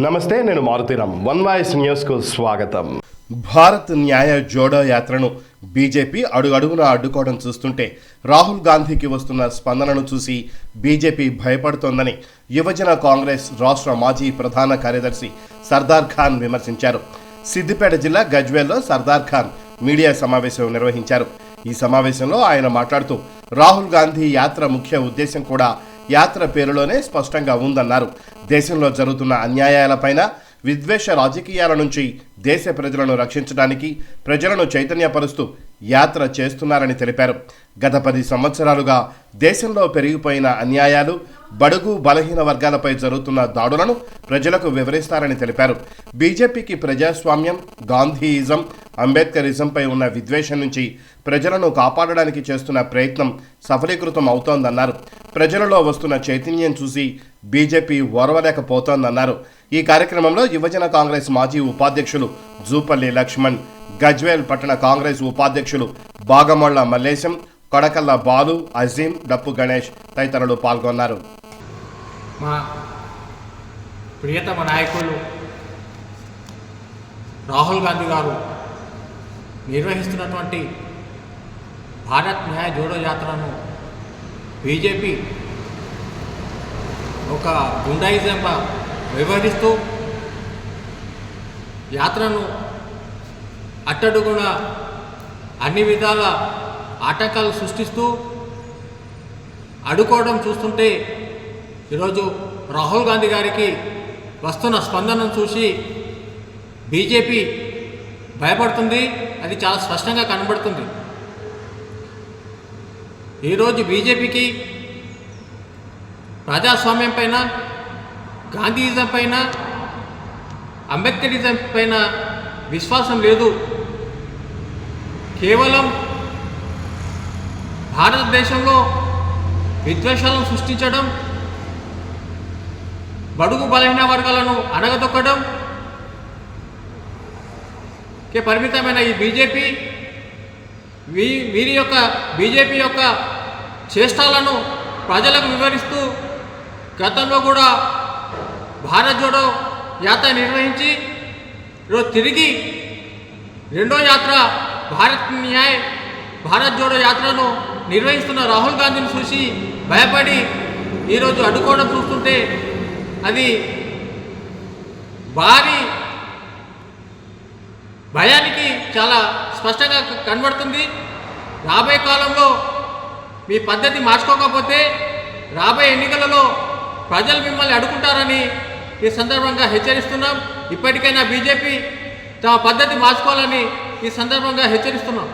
నమస్తే, నేను Maruthi Ram. One voice న్యూస్కు స్వాగతం. భారత్ న్యాయ జోడో యాత్రను బీజేపీ అడుగడుగునా అడ్డుకోవడం చూస్తుంటే రాహుల్ గాంధీకి వస్తున్న స్పందనను చూసి బీజేపీ భయపడుతోందని యువజన కాంగ్రెస్ రాష్ట్ర మాజీ ప్రధాన కార్యదర్శి సర్దార్ ఖాన్ విమర్శించారు. సిద్దిపేట జిల్లా గజ్వేల్లో సర్దార్ ఖాన్ మీడియా సమావేశం నిర్వహించారు. ఈ సమావేశంలో ఆయన మాట్లాడుతూ రాహుల్ గాంధీ యాత్ర ముఖ్య ఉద్దేశం కూడా యాత్ర పేరులోనే స్పష్టంగా ఉందన్నారు. దేశంలో జరుగుతున్న అన్యాయాలపైన, విద్వేష రాజకీయాల నుంచి దేశ ప్రజలను రక్షించడానికి ప్రజలను చైతన్యపరుస్తూ యాత్ర చేస్తున్నారని తెలిపారు. గత 10 సంవత్సరాలుగా దేశంలో పెరిగిపోయిన అన్యాయాలు, బడుగు బలహీన వర్గాలపై జరుగుతున్న దాడులను ప్రజలకు వివరిస్తారని తెలిపారు. బీజేపీకి ప్రజాస్వామ్యం, గాంధీయిజం, అంబేద్కరిజంపై ఉన్న విద్వేషం నుంచి ప్రజలను కాపాడడానికి చేస్తున్న ప్రయత్నం సఫలీకృతం అవుతోందన్నారు. ప్రజలలో వస్తున్న చైతన్యం చూసి బీజేపీ ఓర్వలేకపోతోందన్నారు. ఈ కార్యక్రమంలో యువజన కాంగ్రెస్ మాజీ ఉపాధ్యక్షులు జూపల్లి లక్ష్మణ్, గజ్వేల్ పట్టణ కాంగ్రెస్ ఉపాధ్యక్షులు బాగమొళ్ల మల్లేశం, కొడకల్ల బాలు, అజీం, డప్పు గణేష్ తదితరులు పాల్గొన్నారు. మా ప్రియతమ నాయకులు రాహుల్ గాంధీ గారు నిర్వహిస్తున్నటువంటి భారత్ న్యాయ జోడో యాత్రను బీజేపీ ఒక గుండాయిజంగా వ్యవహరిస్తూ యాత్రను అట్టడుగున అన్ని విధాల ఆటంకాలు సృష్టిస్తూ అడ్డుకోవడం చూస్తుంటే ఈరోజు రాహుల్ గాంధీ గారికి వస్తున్న స్పందనను చూసి బీజేపీ భయపడుతుంది. అది చాలా స్పష్టంగా కనబడుతుంది. ఈరోజు బీజేపీకి ప్రజాస్వామ్యం పైన, గాంధీయిజం పైన, అంబేద్కరిజం పైన విశ్వాసం లేదు. కేవలం భారతదేశంలో విద్వేషాలను సృష్టించడం, బడుగు బలహీన వర్గాలను అణగదొక్కడం కే పరిమితమైన ఈ బీజేపీ బీజేపీ యొక్క చేష్టాలను ప్రజలకు వివరిస్తూ గతంలో కూడా భారత్ జోడో యాత్ర నిర్వహించి ఈరోజు తిరిగి రెండో యాత్ర భారత్ జోడో యాత్రను నిర్వహిస్తున్న రాహుల్ గాంధీని చూసి భయపడి ఈరోజు అడ్డుకోవడం చూస్తుంటే అది భారీ భయానికి చాలా స్పష్టంగా కనబడుతుంది. రాబోయే కాలంలో మీ పద్ధతి మార్చుకోకపోతే రాబోయే ఎన్నికలలో ప్రజలు మిమ్మల్ని అడ్డుకుంటారని ఈ సందర్భంగా హెచ్చరిస్తున్నాం. ఇప్పటికైనా బీజేపీ తమ పద్ధతి మార్చుకోవాలని ఈ సందర్భంగా హెచ్చరిస్తున్నాం.